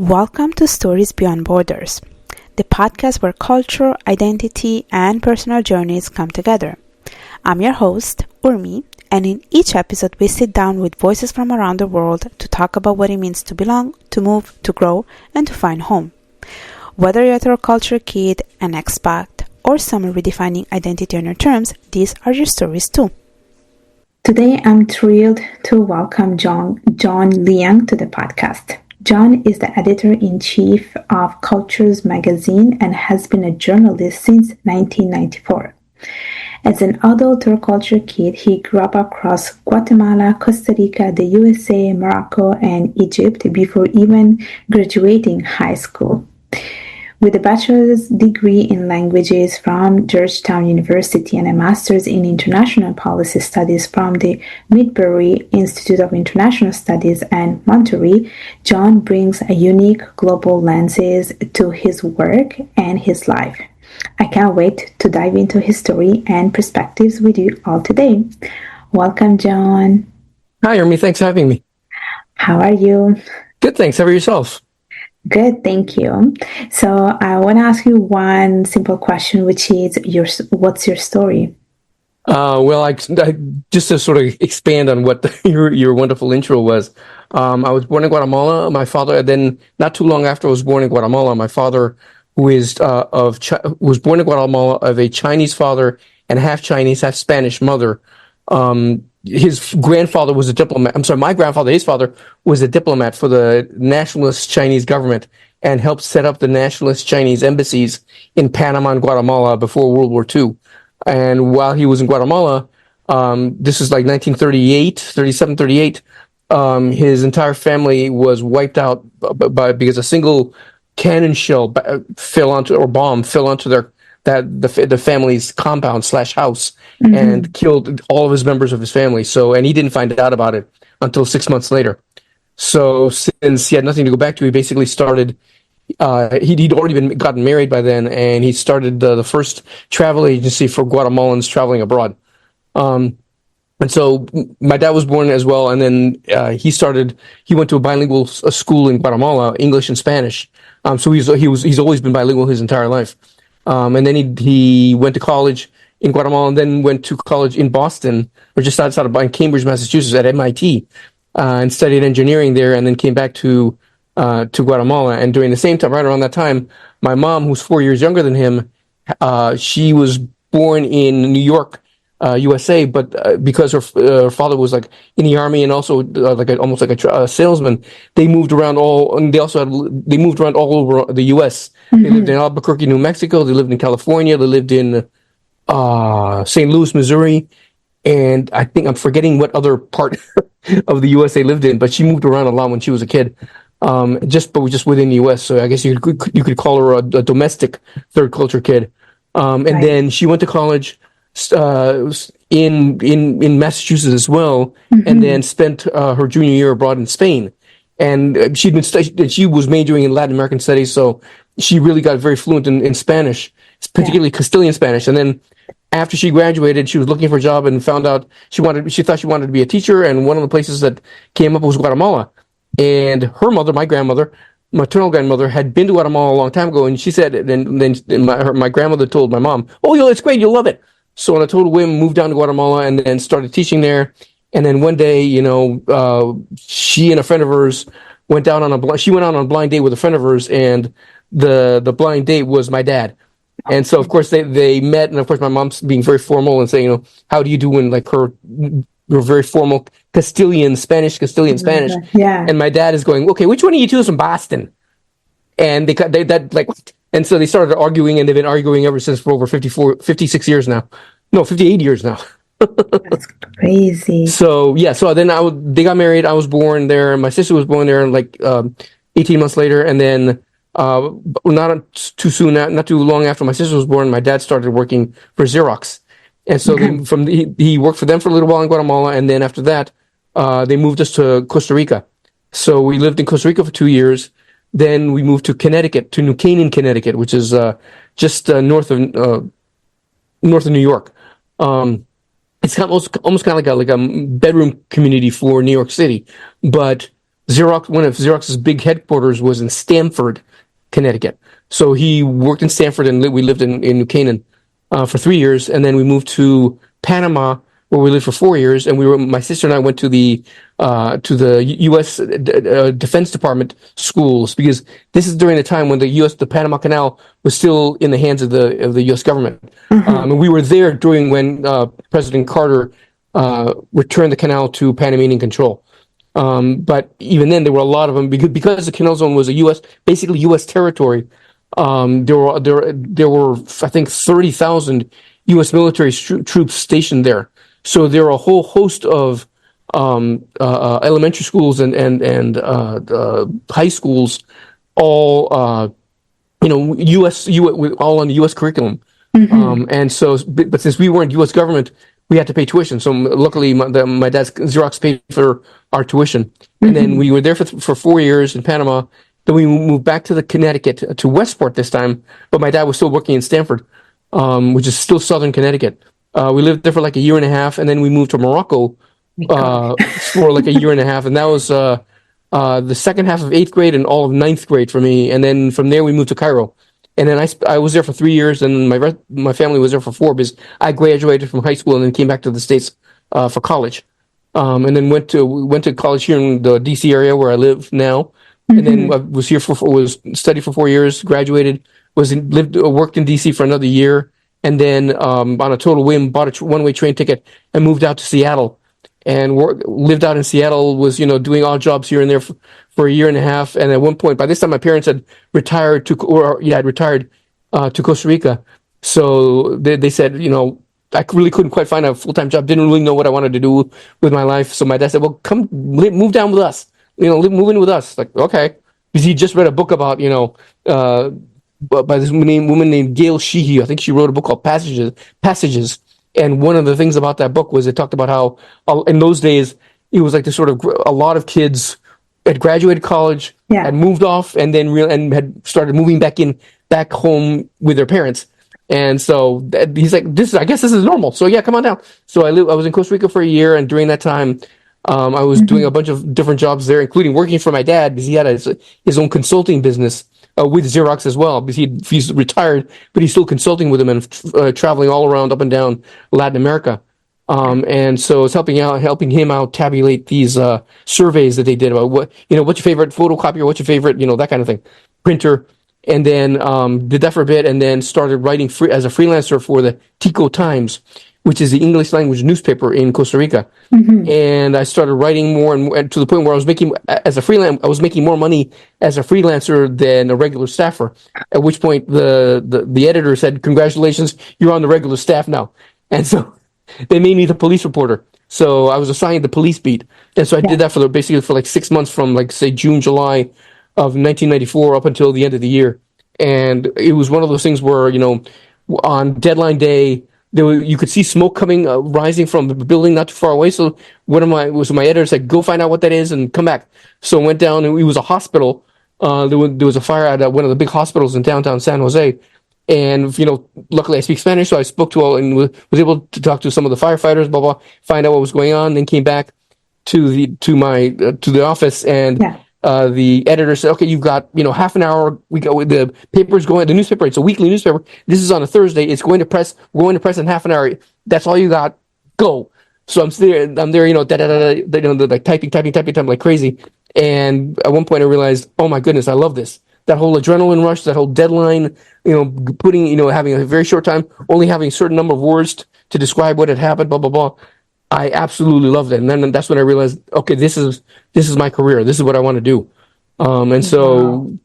Welcome to Stories Beyond Borders, the podcast where culture, identity, and personal journeys come together. I'm your host, Urmi, and in each episode we sit down with voices from around the world to talk about what it means to belong, to move, to grow, and to find home. Whether you're a third culture kid, an expat, or someone redefining identity on your terms, these are your stories too. Today I'm thrilled to welcome John Liang to the podcast. John is the editor-in-chief of Cultures magazine and has been a journalist since 1994. As an adult third culture kid, he grew up across Guatemala, Costa Rica, the USA, Morocco, and Egypt before even graduating high school. With a bachelor's degree in languages from Georgetown University and a master's in international policy studies from the Midbury Institute of International Studies and Monterey, John brings a unique global lenses to his work and his life. I can't wait to dive into his story and perspectives with you all today. Welcome, John. Hi, Ermi. Thanks for having me. How are you? Good, thanks. How about yourself? Good, thank you. So I want to ask you one simple question, which is, what's your story? I just to sort of expand on what your wonderful intro was. I was born in Guatemala. My father, then not too long after I was born in Guatemala, my father, who was born in Guatemala of a Chinese father and half Chinese, half Spanish mother. His grandfather was a diplomat. I'm sorry, my grandfather, his father, was a diplomat for the nationalist Chinese government and helped set up the nationalist Chinese embassies in Panama and Guatemala before World War II. And while he was in Guatemala, this is like 37, 38, his entire family was wiped out because a single cannon shell bomb fell onto the family's compound / house and killed all of his members of his family. And he didn't find out about it until 6 months later. So since he had nothing to go back to, he basically started, he'd already gotten married by then, and he started the first travel agency for Guatemalans traveling abroad. And so my dad was born as well, and then he went to a bilingual school in Guatemala, English and Spanish. So he's always been bilingual his entire life. And then he went to college in Guatemala and then went to college in Boston, or just outside of Cambridge, Massachusetts, at MIT, and studied engineering there, and then came back to Guatemala. And during the same time, right around that time, my mom, who's 4 years younger than him, she was born in New York, USA, but because her father was like in the army and also almost like a salesman, they moved around all over the U.S. They lived in Albuquerque, New Mexico. They lived in California. They lived in St. Louis, Missouri, and I think I'm forgetting what other part of the U.S. they lived in. But she moved around a lot when she was a kid, just within the U.S. So I guess you could call her a domestic third culture kid. And right. Then she went to college in Massachusetts as well, and then spent her junior year abroad in Spain. And she was majoring in Latin American studies, so she really got very fluent in Spanish, particularly Castilian Spanish. And then after she graduated, she was looking for a job and found out she thought she wanted to be a teacher, and one of the places that came up was Guatemala. And her mother, my grandmother, maternal grandmother, had been to Guatemala a long time ago, and she said, then my grandmother told my mom, "Oh, it's great, you'll love it." So on a total whim, moved down to Guatemala and then started teaching there. And then one day, she and a friend of hers went out on a blind date with a friend of hers, and the blind date was my dad. And so, of course, they met, and of course, my mom's being very formal and saying, how do you do in like her very formal Castilian Spanish. Yeah. And my dad is going, okay, which one of you two is from Boston? And and so they started arguing, and they've been arguing ever since for over 56 years now. No, 58 years now. That's crazy. So then they got married. I was born there, and my sister was born there, 18 months later. And then not too long after my sister was born, my dad started working for Xerox. And so he worked for them for a little while in Guatemala, and then after that, they moved us to Costa Rica. So we lived in Costa Rica for 2 years. Then we moved to Connecticut, to New Canaan, Connecticut, which is just north of New York. It's almost kind of like a bedroom community for New York City, but One of Xerox's big headquarters was in Stamford, Connecticut. So he worked in Stamford, and we lived in New Canaan for 3 years, and then we moved to Panama, where we lived for 4 years. And my sister and I went to the U.S. Defense Department schools, because this is during the time when the Panama Canal was still in the hands of the U.S. government. And we were there during when President Carter returned the canal to Panamanian control. But even then, there were a lot of them because the Canal Zone was basically U.S. territory. There were I think 30,000 U.S. military troops stationed there. So there are a whole host of elementary schools and high schools, all all on the U.S. curriculum. And so, but since we weren't U.S. government, we had to pay tuition. So luckily, my dad's Xerox paid for our tuition. And then we were there for 4 years in Panama. Then we moved back to Connecticut, to Westport this time. But my dad was still working in Stamford, which is still southern Connecticut. We lived there for like a year and a half, and then we moved to Morocco for like a year and a half. And that was the second half of 8th grade and all of 9th grade for me. And then from there, we moved to Cairo. And then I was there for 3 years, and my family was there for 4, because I graduated from high school and then came back to the States for college, and then went to college here in the D.C. area where I live now, and then I was here studied for 4 years, graduated, worked in D.C. for another year, and then on a total whim bought a one-way train ticket and moved out to Seattle, and lived out in Seattle, was doing odd jobs here and there for a year and a half. And at one point, by this time, my parents had retired to Costa Rica. So they said, I really couldn't quite find a full-time job, didn't really know what I wanted to do with my life. So my dad said, well, come move down with us, move in with us. Like, okay. Because he just read a book about, by this woman named Gail Sheehy. I think she wrote a book called Passages. And one of the things about that book was it talked about how in those days, it was like this sort of a lot of kids had graduated college, had moved off, and then and had started moving back home with their parents. And so he's like, I guess this is normal. So yeah, come on down. So I was in Costa Rica for a year, and during that time, I was doing a bunch of different jobs there, including working for my dad, because he had his own consulting business with Xerox as well, because he's retired, but he's still consulting with him and traveling all around up and down Latin America. And so it's helping him out tabulate these surveys that they did about what's your favorite photocopier, what's your favorite, that kind of thing, printer. And then did that for a bit, and then started writing as a freelancer for the Tico Times, which is the English language newspaper in Costa Rica. And I started writing more and to the point where I was making more money as a freelancer than a regular staffer. At which point the editor said, "Congratulations, you're on the regular staff now." And so they made me the police reporter. So I was assigned the police beat. And so I did that basically for like 6 months, from like say June, July of 1994 up until the end of the year. And it was one of those things where, on deadline day, you could see smoke rising from the building not too far away. So my editor said, "Go find out what that is and come back." So I went down, and it was a hospital. There was a fire at one of the big hospitals in downtown San Jose. And, luckily I speak Spanish, so I spoke to all and was able to talk to some of the firefighters, blah, blah, find out what was going on, then came back to the office, and the editor said, "Okay, you've got, half an hour. The paper's going, the newspaper, it's a weekly newspaper. This is on a Thursday. We're going to press in half an hour. That's all you got. Go." So I'm there, like typing like crazy. And at one point I realized, oh my goodness, I love this. That whole adrenaline rush, that whole deadline, having a very short time, only having a certain number of words to describe what had happened, blah, blah, blah. I absolutely loved it. And then that's when I realized, okay, this is my career. This is what I want to do. And so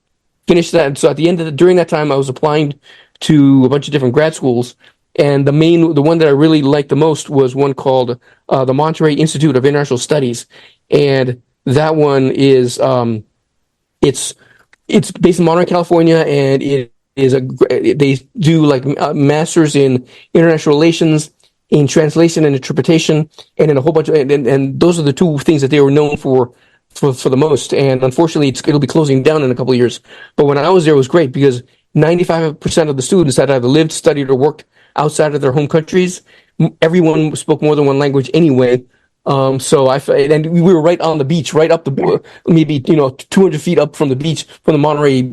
finished that. So at the end during that time, I was applying to a bunch of different grad schools. And the one that I really liked the most was one called the Monterey Institute of International Studies. And that one is, it's based in Monterey, California, and they do like masters in international relations, in translation and interpretation, and in a whole bunch of, and those are the two things that they were known for the most. And unfortunately, it'll be closing down in a couple of years. But when I was there, it was great because 95% of the students had either lived, studied, or worked outside of their home countries. Everyone spoke more than one language anyway. And we were right on the beach, right up maybe 200 feet up from the beach, from the Monterey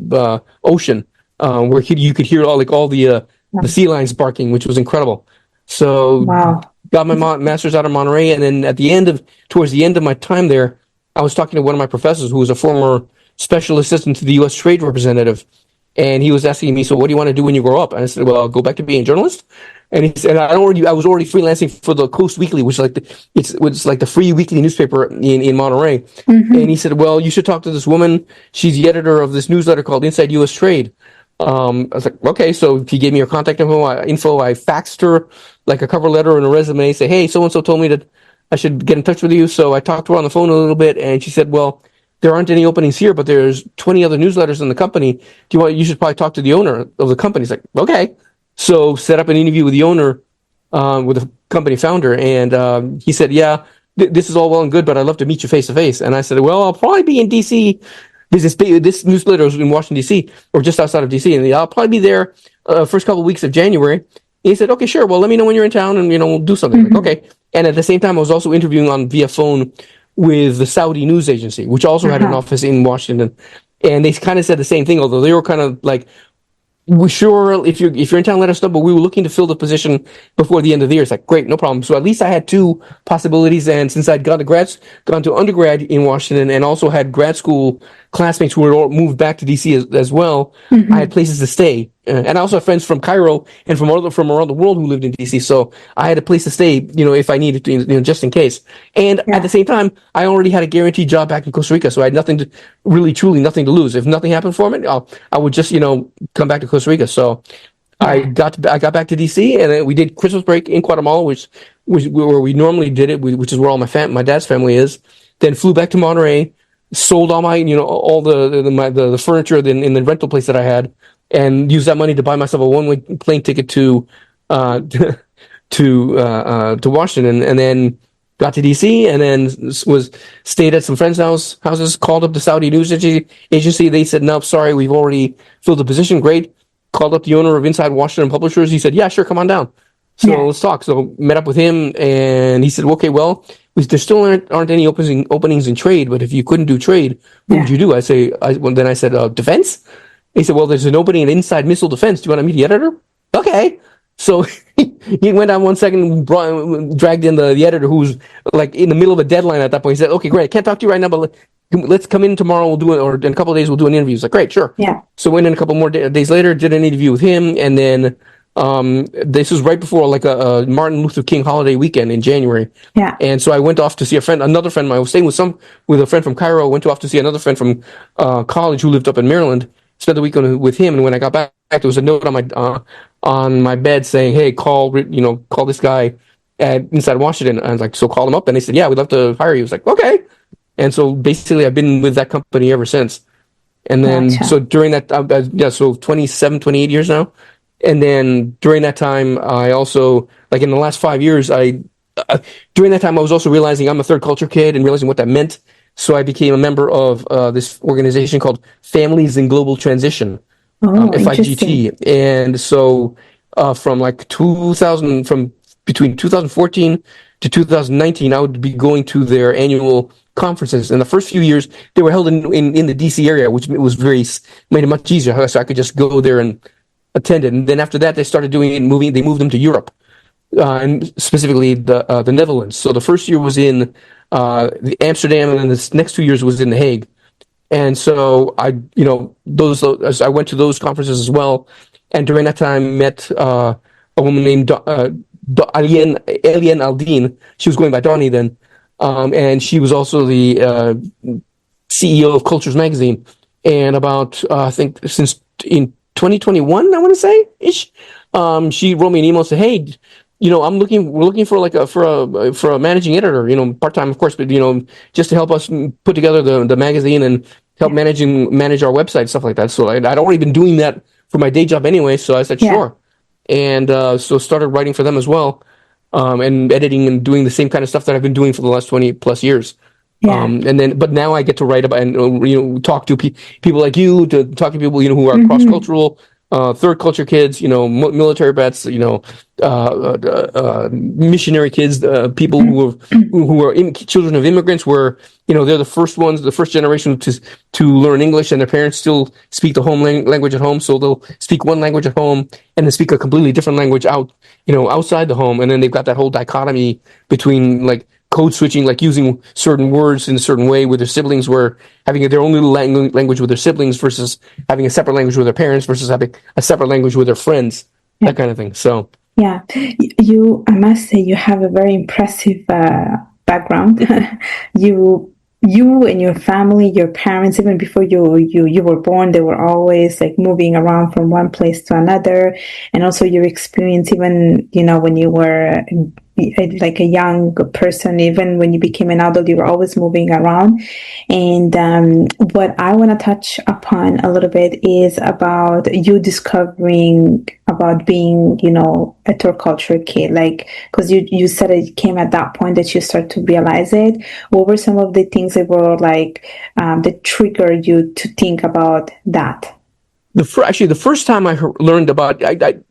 Ocean, where you could hear the sea lions barking, which was incredible. So Wow. got my master's out of Monterey, and then towards the end of my time there, I was talking to one of my professors who was a former special assistant to the U.S. Trade Representative, and he was asking me, "So what do you want to do when you grow up?" And I said, "Well, I'll go back to being a journalist." And he said, I was already freelancing for the Coast Weekly, which is it's like the free weekly newspaper in Monterey. Mm-hmm. And he said, "Well, you should talk to this woman. She's the editor of this newsletter called Inside U.S. Trade." I was like, "Okay." So he gave me her contact info. I faxed her like a cover letter and a resume. Say, "Hey, so and so told me that I should get in touch with you." So I talked to her on the phone a little bit, and she said, "Well, there aren't any openings here, but there's 20 other newsletters in the company. You should probably talk to the owner of the company." It's like, okay. So set up an interview with the owner, with the company founder, and he said, "Yeah, this is all well and good, but I'd love to meet you face to face." And I said, "Well, I'll probably be in DC. This newsletter is in Washington DC, or just outside of DC, and I'll probably be there first couple of weeks of January." And he said, "Okay, sure. Well, let me know when you're in town, and we'll do something." Mm-hmm. Like, okay. And at the same time, I was also interviewing via phone with the Saudi news agency, which also had an office in Washington, and they kind of said the same thing, although they were kind of like, "We sure, if you're in town, let us know." But we were looking to fill the position before the end of the year. It's like, great, no problem. So at least I had two possibilities. And since I'd gone to undergrad in Washington, and also had grad school classmates who had all moved back to DC as well, Mm-hmm. I had places to stay. And I also have friends from Cairo and from around the world who lived in DC. So I had a place to stay, if I needed to, just in case. And at the same time, I already had a guaranteed job back in Costa Rica, so I had truly nothing to lose. If nothing happened for me, I would just, come back to Costa Rica. So I got back to DC, and then we did Christmas break in Guatemala, which was where we normally did it, which is where all my dad's family is. Then flew back to Monterey, sold all my, all the furniture in the rental place that I had, and used that money to buy myself a one-way plane ticket to Washington, and then got to DC, and then stayed at some friends' houses. Called up the Saudi news agency. They said, "No, sorry, we've already filled the position." Great. Called up the owner of Inside Washington Publishers. He said, "Yeah, sure, come on down." So let's talk. So met up with him, and he said, "Okay, well, there still aren't any openings in trade, but if you couldn't do trade, what would you do?" Then I said, "Defense." He said, "Well, there's an opening in inside missile defense. Do you want to meet the editor?" Okay. So he went on 1 second, dragged in the editor, who was like in the middle of a deadline at that point. He said, "Okay, great. I can't talk to you right now, but let's come in tomorrow. We'll do it, or in a couple of days, we'll do an interview." It's like, great, sure. Yeah. So went in a couple more days later, did an interview with him, and then this was right before like a Martin Luther King holiday weekend in January. Yeah. And so I went off to see another friend of mine. I was staying with a friend from Cairo. Went off to see another friend from college who lived up in Maryland. Spent the weekend with him, and when I got back, there was a note on my bed saying, "Hey, call this guy at Inside Washington." And I was like, so called him up, and they said, "Yeah, we'd love to hire you." I was like, okay. And so basically, I've been with that company ever since. And then, so during that, so 27, 28 years now. And then during that time, I also, like in the last 5 years, during that time, I was also realizing I'm a third culture kid and realizing what that meant. So I became a member of this organization called Families in Global Transition, FIGT. And so from between 2014 to 2019, I would be going to their annual conferences. In the first few years, they were held in the DC area, which made it much easier. So I could just go there and attend it. And then after that, they started doing it, they moved them to Europe, and specifically the Netherlands. So the first year was in Amsterdam, and then the next 2 years was in The Hague. And so I went to those conferences as well. And during that time, met a woman named Alien Aldine. She was going by Donnie then. And she was also the CEO of Cultures Magazine. And about, I think since in 2021, I want to say ish, she wrote me an email and said, "Hey, we're looking for a managing editor, part-time, of course, but, just to help us put together the magazine and help manage our website, stuff like that." So I'd already been doing that for my day job anyway. So I said, sure. And, so started writing for them as well, and editing and doing the same kind of stuff that I've been doing for the last 20 plus years. Yeah. But now I get to write about and talk to people like you, to talk to people who are cross-cultural, third culture kids, military vets, missionary kids, people who are children of immigrants, where they're the first ones, the first generation to learn English, and their parents still speak the home language at home, so they'll speak one language at home and then speak a completely different language outside the home, and then they've got that whole dichotomy between like code switching, like using certain words in a certain way with their siblings, where having their own little language with their siblings versus having a separate language with their parents versus having a separate language with their friends, that kind of thing. So yeah, I must say, you have a very impressive background. You and your family, your parents, even before you were born, they were always like moving around from one place to another. And also your experience, even, when you were like a young person, even when you became an adult, you were always moving around. And what I want to touch upon a little bit is about you discovering about being, a third culture kid, like, because you said it came at that point that you start to realize it. What were some of the things that were like that triggered you to think about that? The first time I learned about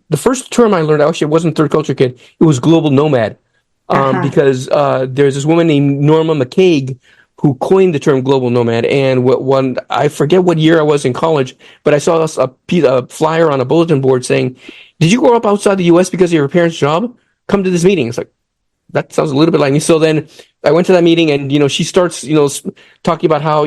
the first term I learned, actually, it wasn't third culture kid. It was global nomad, because there's this woman named Norma McCaig who coined the term global nomad. And I forget what year I was in college, but I saw a flyer on a bulletin board saying, "Did you grow up outside the U.S. because of your parents' job? Come to this meeting." It's like, that sounds a little bit like me. So then I went to that meeting, and she starts talking about how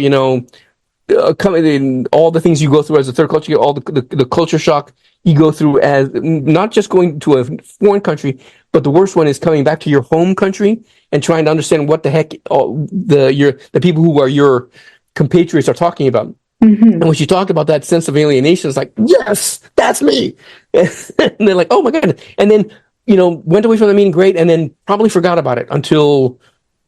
coming in, all the things you go through as a third culture, all the culture shock you go through as not just going to a foreign country, but the worst one is coming back to your home country and trying to understand what the heck the people who are your compatriots are talking about. Mm-hmm. And when she talked about that sense of alienation, it's like, yes, that's me. And they're like, oh my God. And then, went away from the meeting, great, and then probably forgot about it until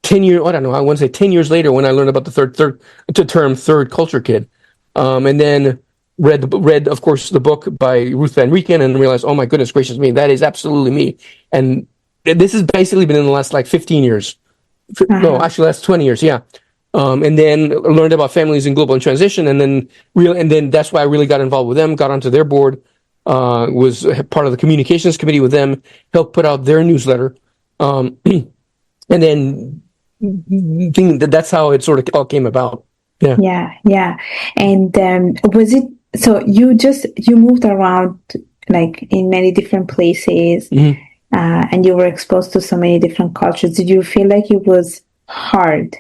10 years, I don't know, I want to say 10 years later, when I learned about the term third culture kid. And then read, of course, the book by Ruth Van Rieken, and realized, oh my goodness gracious me, that is absolutely me. And this has basically been in the last like 15 years. No, actually last 20 years. Yeah. And then learned about families in global transition, and then that's why I really got involved with them, got onto their board, was part of the communications committee with them, helped put out their newsletter. And then that's how it sort of all came about. Yeah. And was it, so you moved around like in many different places, mm-hmm. And you were exposed to so many different cultures. Did you feel like it was hard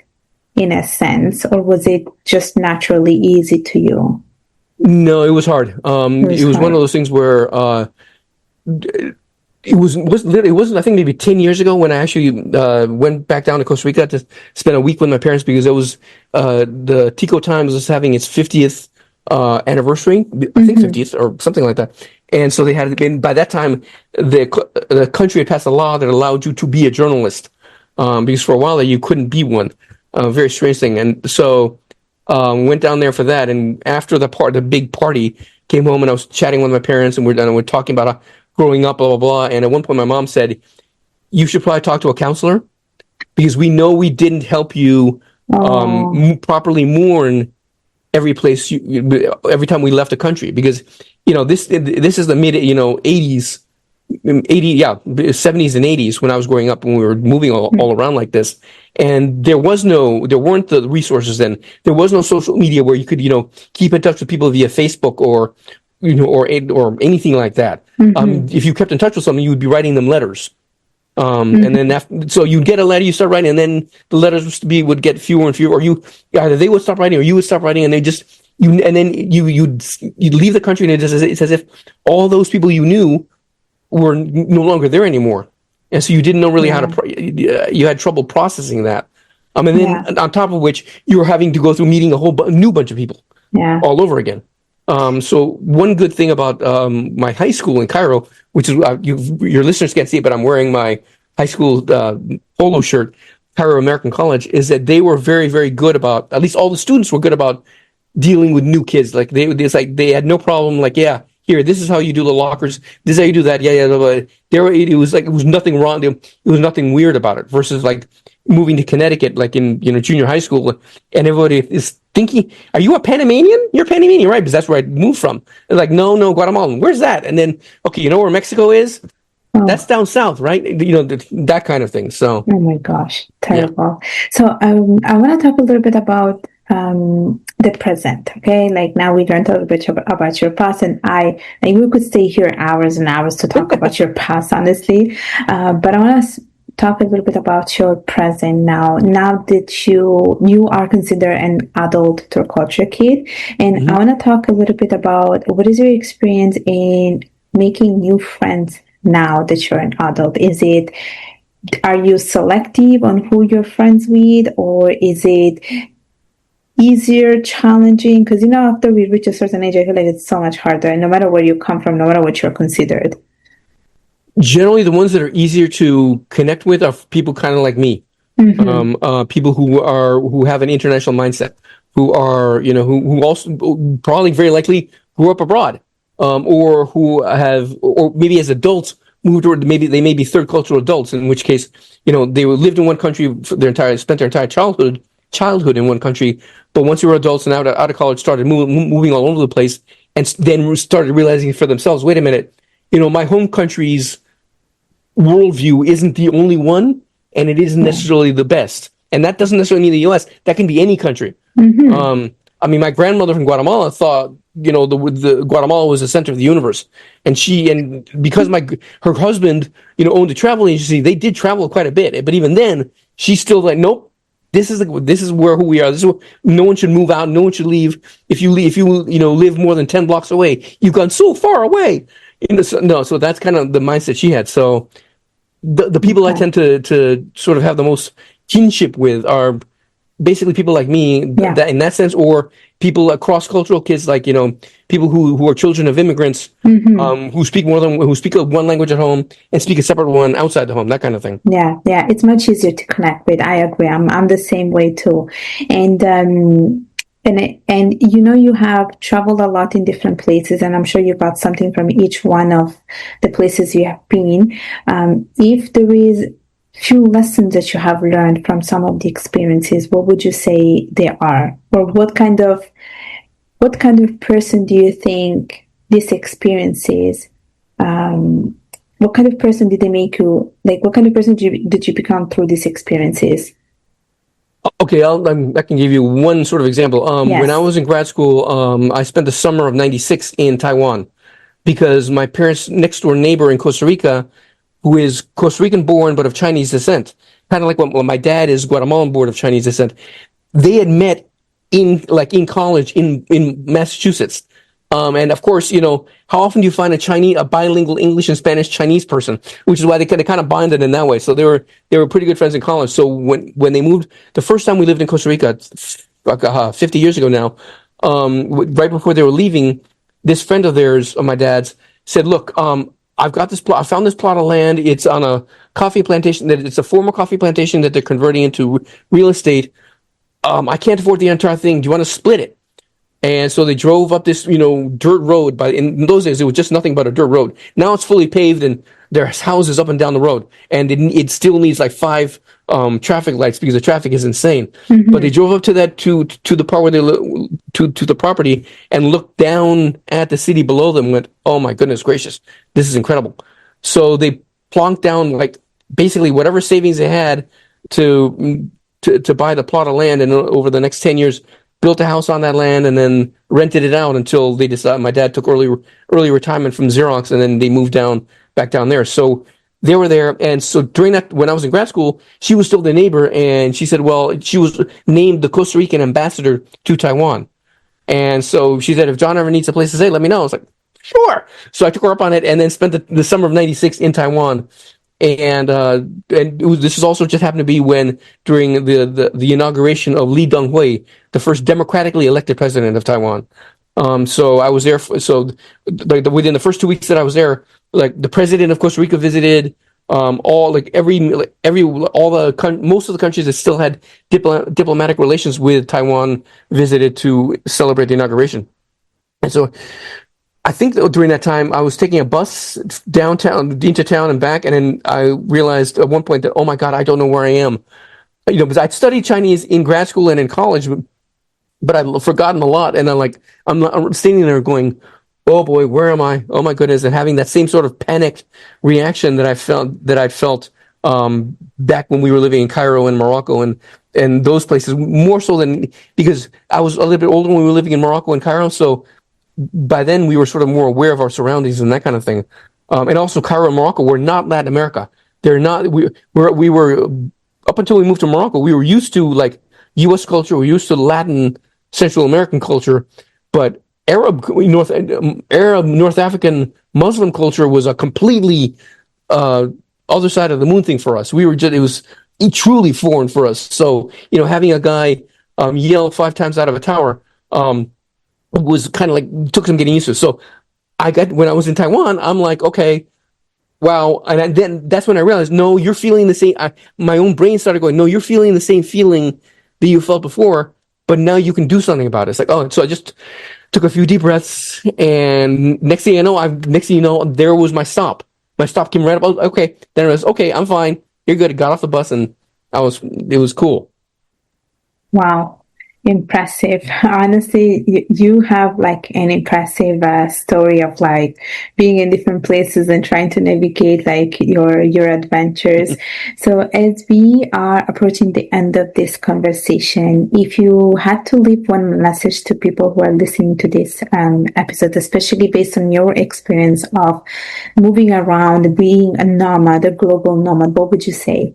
in a sense, or was it just naturally easy to you? No, it was hard. It was one of those things where it wasn't, I think, maybe 10 years ago when I actually went back down to Costa Rica to spend a week with my parents, because it was the Tico Times was having its 50th anniversary, I think 50th or something like that. And so they had been, by that time, the country had passed a law that allowed you to be a journalist, because for a while there you couldn't be one. Very strange thing. And so went down there for that. And after the big party, came home and I was chatting with my parents, and we're talking about growing up, blah, blah, blah. And at one point my mom said, you should probably talk to a counselor, because we know we didn't help you properly mourn every time we left the country, because this is the mid 80s, 70s and 80s when I was growing up, when we were moving all around like this. And there weren't the resources then. There was no social media where you could keep in touch with people via Facebook or anything like that. Mm-hmm. If you kept in touch with someone, you would be writing them letters. Mm-hmm. And then so you'd get a letter, you start writing, and then the letters would get fewer and fewer, or either they would stop writing or you would stop writing, and you'd leave the country, and it's as if all those people you knew were no longer there anymore. And so you didn't know really how to, you had trouble processing that. And then on top of which, you were having to go through meeting a whole new bunch of people all over again. So one good thing about my high school in Cairo, which is, your listeners can't see it, but I'm wearing my high school polo shirt, Cairo American College, is that they were very, very good about, at least all the students were good about dealing with new kids. Like they had no problem, like, here, this is how you do the lockers. This is how you do that. It was nothing wrong. It was nothing weird about it. Versus like moving to Connecticut, like in junior high school, and everybody is thinking, "Are you a Panamanian? You're a Panamanian, right?" Because that's where I moved from. They're like, "No, Guatemalan. Where's that?" And then, okay, you know where Mexico is? That's down south, right? That kind of thing. So, oh my gosh, yeah. terrible. So I want to talk a little bit about the present. Okay, like now we learned a little bit about your past, and we could stay here hours and hours to talk about your past, honestly. But I want to talk a little bit about your present now. Now that you are considered an adult third culture kid, and I want to talk a little bit about what is your experience in making new friends now that you're an adult. Are you selective on who you're friends with, or is it easier, challenging? Because after we reach a certain age, I feel like it's so much harder, no matter where you come from, no matter what you're considered. Generally, the ones that are easier to connect with are people kind of like me, people who have an international mindset, who are who also probably very likely grew up abroad, or who have, or maybe as adults moved, or maybe they may be third cultural adults, in which case they lived in one country for spent their entire childhood in one country, but once they were adults and out of college, started moving all over the place, and then started realizing for themselves, wait a minute, my home country's worldview isn't the only one, and it isn't necessarily the best. And that doesn't necessarily mean the U.S. That can be any country. I mean, my grandmother from Guatemala thought, the Guatemala was the center of the universe, and because her husband, owned a travel agency, they did travel quite a bit. But even then, she's still like, nope. This is who we are. No one should move out. No one should leave. If you live more than 10 blocks away, you've gone so far away. So that's kind of the mindset she had. So the people I tend to sort of have the most kinship with are basically people like me, that in that sense, or people, cross-cultural kids, like people who are children of immigrants, who speak one language at home and speak a separate one outside the home, that kind of thing. Yeah, it's much easier to connect with. I agree. I'm the same way too, and you have traveled a lot in different places, and I'm sure you got something from each one of the places you have been. If there is few lessons that you have learned from some of the experiences, what would you say they are? Or what kind of person do you think these experiences, what kind of person did they make you, like what kind of person did you become through these experiences? Okay, I can give you one sort of example. When I was in grad school, I spent the summer of '96 in Taiwan, because my parents' next door neighbor in Costa Rica, who is Costa Rican born but of Chinese descent, kind of like when my dad is Guatemalan born of Chinese descent, they had met in college in Massachusetts. And of course, how often do you find a bilingual English and Spanish Chinese person, which is why they kind of bonded in that way. So they were pretty good friends in college. So when they moved, the first time we lived in Costa Rica, 50 years ago now, right before they were leaving, this friend of theirs, of my dad's, said, "Look, I've got this plot. I found this plot of land. It's on a coffee plantation. It's a former coffee plantation that they're converting into real estate. I can't afford the entire thing. Do you want to split it?" And so they drove up this, dirt road. In those days, it was just nothing but a dirt road. Now it's fully paved, and there's houses up and down the road. And it still needs like 5 traffic lights because the traffic is insane. But they drove up to the part where to the property and looked down at the city below them and went, "Oh my goodness gracious, this is incredible." So they plonked down like basically whatever savings they had to buy the plot of land, and over the next 10 years, built a house on that land and then rented it out until they decided. My dad took early retirement from Xerox, and then they moved back down there. So they were there. And so during that, when I was in grad school, she was still the neighbor, and she said, well, she was named the Costa Rican ambassador to Taiwan. And so she said, if John ever needs a place to stay, let me know. I was like, sure. So I took her up on it, and then spent the summer of '96 in Taiwan. And this is also just happened to be during the inauguration of Lee Teng-hui, the first democratically elected president of Taiwan. So I was there. Within the first 2 weeks that I was there, like the president of Costa Rica visited. Most of the countries that still had diplomatic relations with Taiwan visited to celebrate the inauguration. And so I think that during that time, I was taking a bus downtown, into town and back, and then I realized at one point that, oh my God, I don't know where I am. because I'd studied Chinese in grad school and in college, but I'd forgotten a lot. And I'm standing there going, oh boy, where am I? Oh my goodness. And having that same sort of panicked reaction that I'd felt back when we were living in Cairo and Morocco and those places, more so than, because I was a little bit older when we were living in Morocco and Cairo. So by then we were sort of more aware of our surroundings and that kind of thing. And also Cairo and Morocco were not Latin America. They're not, we were, up until we moved to Morocco, we were used to like U.S. culture, we were used to Latin, Central American culture, but Arab North African Muslim culture was a completely other side of the moon thing for us. It was truly foreign for us. So, having a guy yell 5 times out of a tower was kind of like, took some getting used to. So when I was in Taiwan, I'm like, okay, wow. And then that's when I realized, no, you're feeling the same. My own brain started going, no, you're feeling the same feeling that you felt before, but now you can do something about it. It's like, oh, so I just took a few deep breaths, and next thing you know, there was my stop. My stop came right up. Okay, then it was okay. I'm fine. You're good. I got off the bus, and it was cool. Wow. Impressive. Honestly, you have like an impressive story of like being in different places and trying to navigate like your adventures. So as we are approaching the end of this conversation, if you had to leave one message to people who are listening to this episode, especially based on your experience of moving around, being a nomad, a global nomad, what would you say?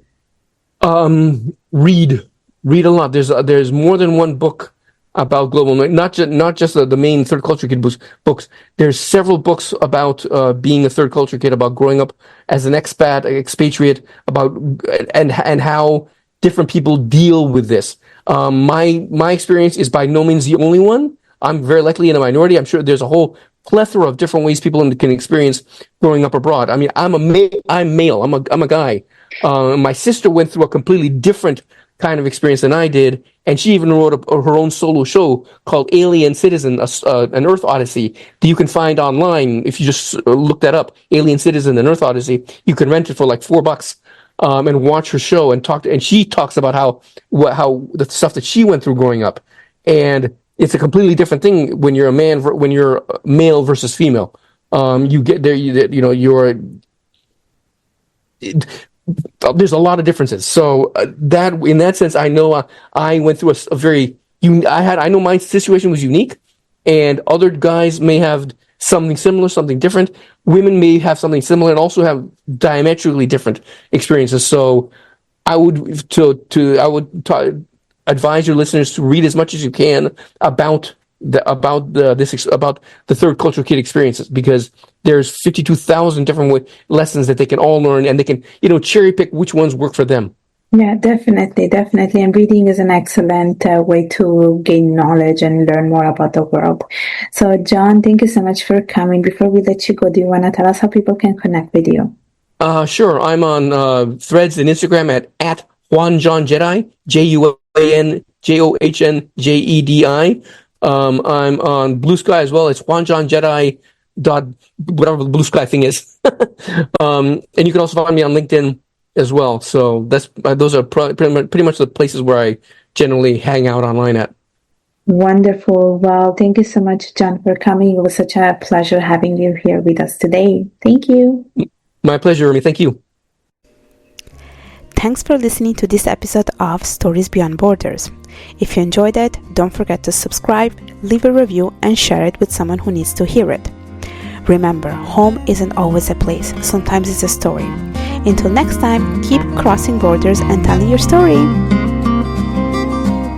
Read a lot. There's more than one book about global, not just the main third culture kid books. There's several books about being a third culture kid, about growing up as an expatriate, about and how different people deal with this. My experience is by no means the only one. I'm very likely in a minority. I'm sure there's a whole plethora of different ways people can experience growing up abroad. I mean, I'm male. I'm a guy. My sister went through a completely different kind of experience than I did, and she even wrote her own solo show called Alien Citizen, an Earth Odyssey, that you can find online if you just look that up. Alien Citizen, an Earth Odyssey. You can rent it for like $4 and watch her show and and she talks about how the stuff that she went through growing up, and it's a completely different thing when you're male versus female. You get there, there's a lot of differences. So that in that sense, I know I went through I know my situation was unique, and other guys may have something similar, something different. Women may have something similar and also have diametrically different experiences. So I would advise your listeners to read as much as you can about the third culture kid experiences, because there's 52,000 different lessons that they can all learn, and they can cherry pick which ones work for them. Yeah, definitely. And reading is an excellent way to gain knowledge and learn more about the world. So, John, thank you so much for coming. Before we let you go, do you want to tell us how people can connect with you? Sure. I'm on Threads and Instagram at Juan John Jedi, JuanJohnJedi. I'm on Blue Sky as well. It's Juan John Jedi whatever the Blue Sky thing is. And you can also find me on LinkedIn as well. So those are pretty much the places where I generally hang out online at. Wonderful. Well, thank you so much, John, for coming. It was such a pleasure having you here with us today. Thank you. My pleasure, Remy. Thank you. Thanks for listening to this episode of Stories Beyond Borders. If you enjoyed it, don't forget to subscribe, leave a review, and share it with someone who needs to hear it. Remember, home isn't always a place. Sometimes it's a story. Until next time, keep crossing borders and telling your story.